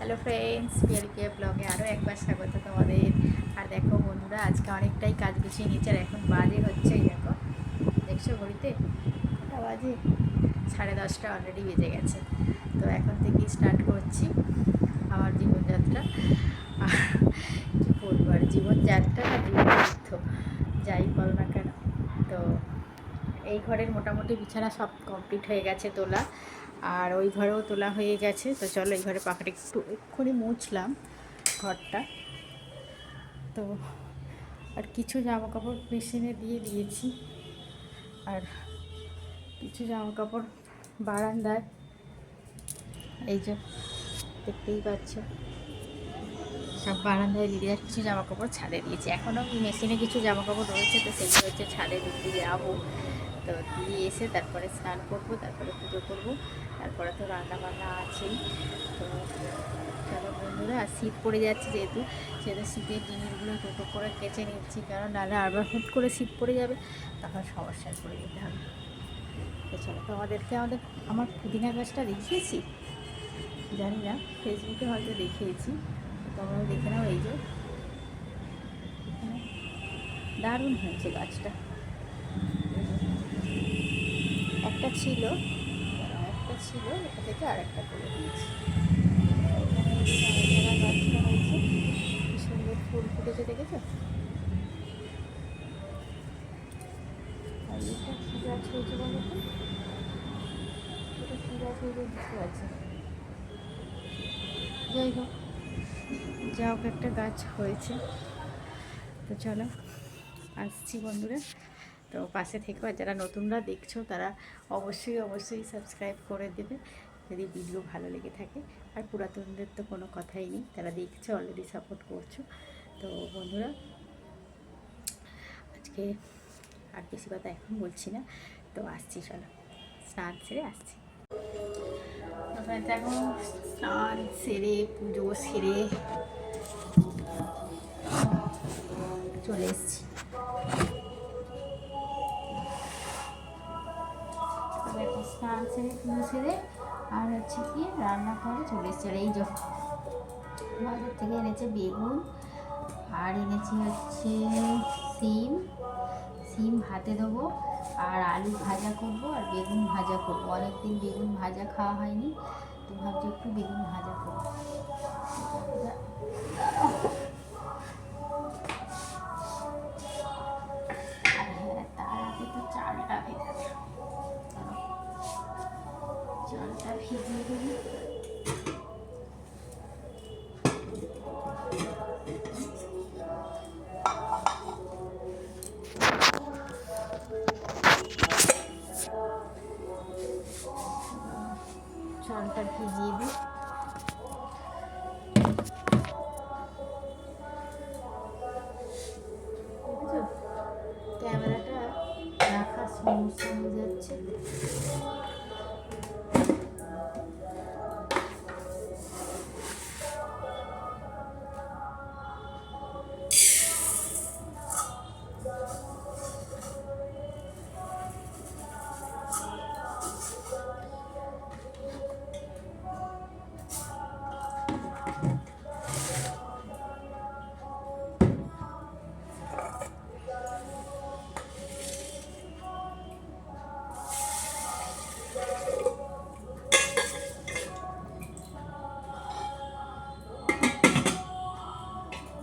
Hello friends, পিয়ালিকে ব্লগে আরও একবার স্বাগত তোমাদের। আর দেখো বন্ধুরা, আজকে অনেকটাই কাজ গুছিয়ে নিচ্ছে। আর এখন বাজে হচ্ছে, এই দেখো, দেখছো ঘড়িতে কটা বাজে? 10:30 অলরেডি বেজে গেছে। তো এখন থেকেই স্টার্ট করছি আমার জীবনযাত্রা। আর কী বলবো, আর জীবনযাত্রা না জীবনযুদ্ধ, যাই বল না কেন। তো এই ঘরের মোটামুটি বিছানা সব কমপ্লিট হয়ে গেছে তোলা, আর ওই ঘরেও তোলা হয়ে গেছে। তো চলো, এই ঘরে পাখাটা এক্ষুনি মুছলাম ঘরটা। তো আর কিছু জামা কাপড় মেশিনে দিয়ে দিয়েছি, আর কিছু জামা কাপড় বারান্দায়, এই যে দেখতেই পাচ্ছ, সব বারান্দায় দিয়ে আর কিছু জামা কাপড় ছাদে দিয়েছি। এখনও মেশিনে কিছু জামা কাপড় রয়েছে, তো সেগুলো হচ্ছে ছাদে দিতে যাবো। তো দিয়ে এসে তারপরে স্নান করবো, তারপরে পুজো করবো, তারপরে তো রান্না বান্না আছেই। তো চলো বন্ধুরা, আর শীত পড়ে যাচ্ছে যেহেতু শীতের জিনিসগুলো টোটো করে কেচে নিচ্ছি, কারণ নাহলে আবার হুট করে শীত পড়ে যাবে, তখন সমস্যায় পড়ে যেতে হবে। তো চলো, আমার পুদিনা গাছটা দেখিয়েছি, জানি না, ফেসবুকে হয়তো দেখিয়েছি, তোমরাও দেখে নাও। এই যে এখানে দারুণ হয়েছে গাছটা। একটা ছিল, এটা থেকে আরেকটা করে দিয়েছি। এখানে গাছটা হয়েছে, কি সুন্দর ফুল ফুটেছে, দেখেছো? আর এটা কী গাছ হয়েছে বলো তো? এটা কী গাছ হয়েছে বুঝতে পারছি না। যাই হোক, একটা গাছ হয়েছে। তো চলো, আসছি বন্ধুরা। তো পাশে থেকেও, আর যারা নতুনরা দেখছো তারা অবশ্যই সাবস্ক্রাইব করে দেবে যদি ভিডিও ভালো লেগে থাকে। আর পুরাতনদের তো কোনো কথাই নেই, তারা দেখছো, অলরেডি সাপোর্ট করছো। তো বন্ধুরা, আজকে আর বেশি কথা এখন বলছি না, তো আসছি, চলো স্নান সেরে আসছি। দেখো, স্নান সেরে পুজো সেরে চলে এসছি। স্নান সেরে পুজো সেরে আর হচ্ছে কি রান্না করে চলে এসছে। আর এই যে বাজার থেকে এনেছে বেগুন, আর এনেছি হচ্ছে সিম ভাতে দেবো, আর আলু ভাজা করব, আর বেগুন ভাজা করব। অনেকদিন বেগুন ভাজা খাওয়া হয়নি, তো ভাবছি একটু বেগুন ভাজা করবো। আর হ্যাঁ, তার আগে তো চালটা ভেজাতে হবে, চালটা ভিজিয়ে দেবো। চালটা ভিজিয়ে দিই। ক্যামেরাটা রাখার সমস্যা হয়ে যাচ্ছে।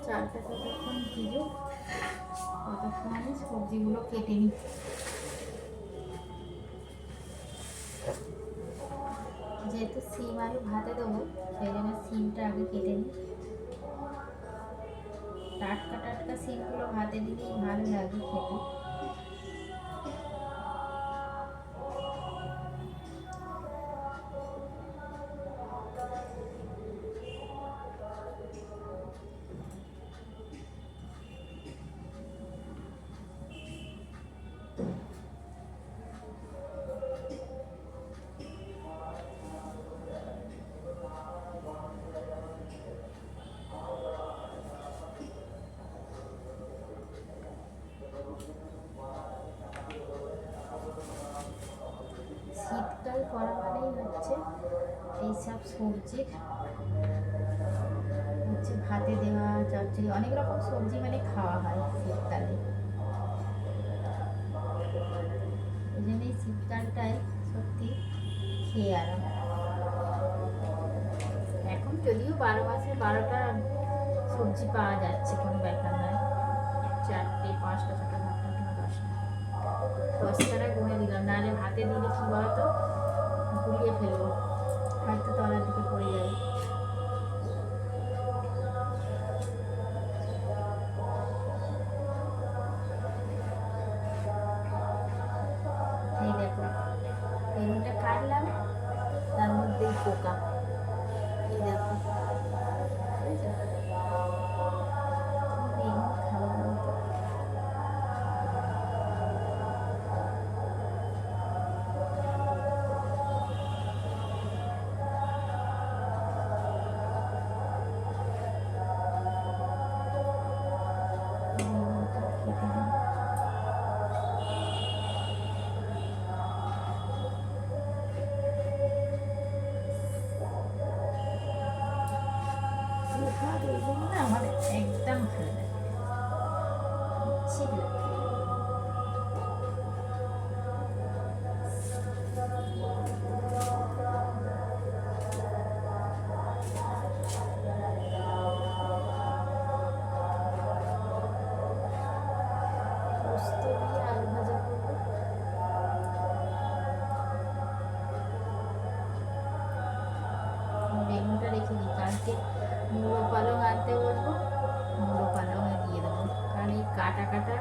চালটা যতক্ষণ ভিজো ততক্ষণ আমি সবজিগুলো কেটে নিই। যেহেতু সিম আলু ভাতে দেবো, সেই জন্য সিমটা আগে কেটে নিই। টাটকা সিমগুলো ভাতে দিলেই ভালো লাগে খেতে। শীতকাল পড়া মানেই হচ্ছে এইসব সবজির ভাতে দেওয়া চচ্চড়ি অনেক রকম সবজি মানে খাওয়া হয় শীতকালে। ওই জন্য এই শীতকালটাই সত্যি খেয়ে আরাম। এখন যদিও 12 মাসে 12টা সবজি পাওয়া যাচ্ছে, কোনো ব্যাপার নয়। 4টে 5টা 6টা 7টা 8টা 10টা 10টারা গুনে দিলাম, নাহলে ভাতে দিলে কি বলতো গুলিয়ে ফেলবো, হয়তো তলার দিকে পড়ে যাবে। এই দেখো বেগুনটা কাটলাম, তার মধ্যেই পোকা। এই দেখো বেগুন খাবো বলতো। বেগুনটা খেতে হবে। বেগুন না আমার একদম ভালো লাগে, ঠিক লাগে। পোস্ত দিয়ে আলু ভাজা করবো। বেগুনটা রেখে দিই, কালকে মুলো পালং আনতে বলবো, মুলো পালংয়ে দিয়ে দেবো, কারণ এই কাটা কাটা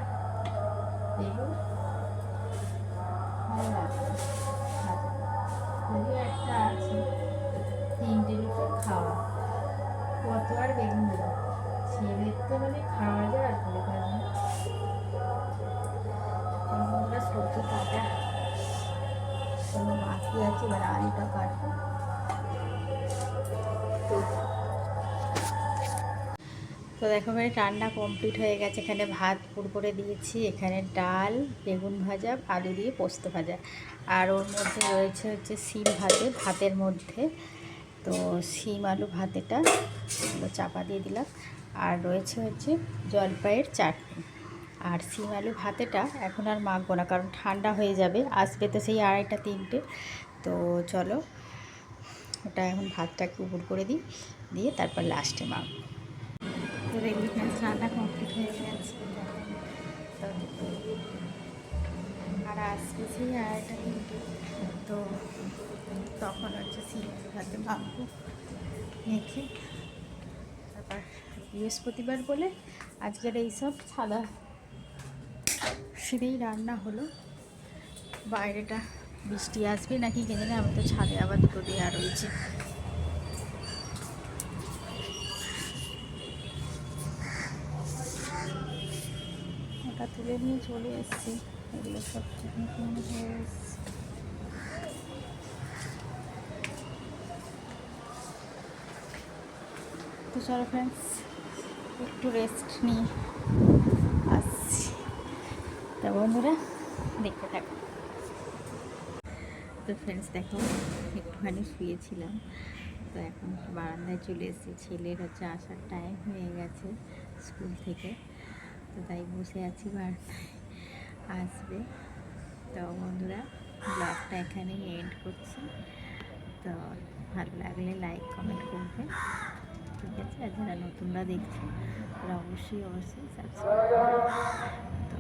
বেগুন ভালো লাগে না ভাজা। যদিও একটা আছে, 3টে লোকের খাওয়া, কত আর বেগুন দেবো, ছেলের তো মানে খাওয়া যায় আর বলে কাজ নেই। আমরা সবজি কাটা কোনো বাকি আছে, এবার আলুটা কাটবো। তো দেখো ভাই রান্না কমপ্লিট হয়ে গেছে। এখানে ভাত পুর করে দিয়েছি, এখানে ডাল, বেগুন ভাজা, আলু দিয়ে পোস্ত ভাজা, আর ওর মধ্যে রয়েছে হচ্ছে শিম ভাতে, ভাতের মধ্যে। তো শিম আলু ভাতেটা চাপা দিয়ে দিলাম। আর রয়েছে হচ্ছে জলপাইয়ের চাটনি। আর শিম আলু ভাতেটা এখন আর মাখবো না, কারণ ঠান্ডা হয়ে যাবে, আসবে তো সেই 2:30 3টে। তো চলো ওটা এখন ভাতটাকে উপর করে দিই, দিয়ে তারপর লাস্টে মাখবো। তো দেখবি ফ্রেন্ডস রান্না কমপ্লিট হয়ে গেছে। তো আর আসবে সেই 2:30 3টে। তো তখন হচ্ছে শিম আলু ভাতে মাখবো, মেখে তারপর বৃহস্পতিবার বলে আজকের এইসব সাদা সিধেই রান্না হলো। বাইরেটা বৃষ্টি আসবে নাকি কে জানে, আমি তো ছাদে আবার দুটো দেওয়া রয়েছে। ওটা তুলে নিয়ে চলে এসেছি, এগুলো সব হয়ে এসছে। তো চলো ফ্রেন্ডস একটু রেস্ট নিয়ে আসছি। তা বন্ধুরা দেখতে থাকো। তো ফ্রেন্ডস দেখো একটুখানি শুয়েছিলাম, তো এখন বারান্দায় চলে এসেছি। ছেলের হচ্ছে আসার টাইম হয়ে গেছে স্কুল থেকে, তো তাই বসে আছি, বারান্দায় আসবে। তো বন্ধুরা ব্লগটা এখানেই এন্ড করছি। তো ভালো লাগলে লাইক কমেন্ট করবে, ঠিক আছে? আর যারা নতুনরা দেখছে তারা অবশ্যই সাবস্ক্রাইব করবে। তো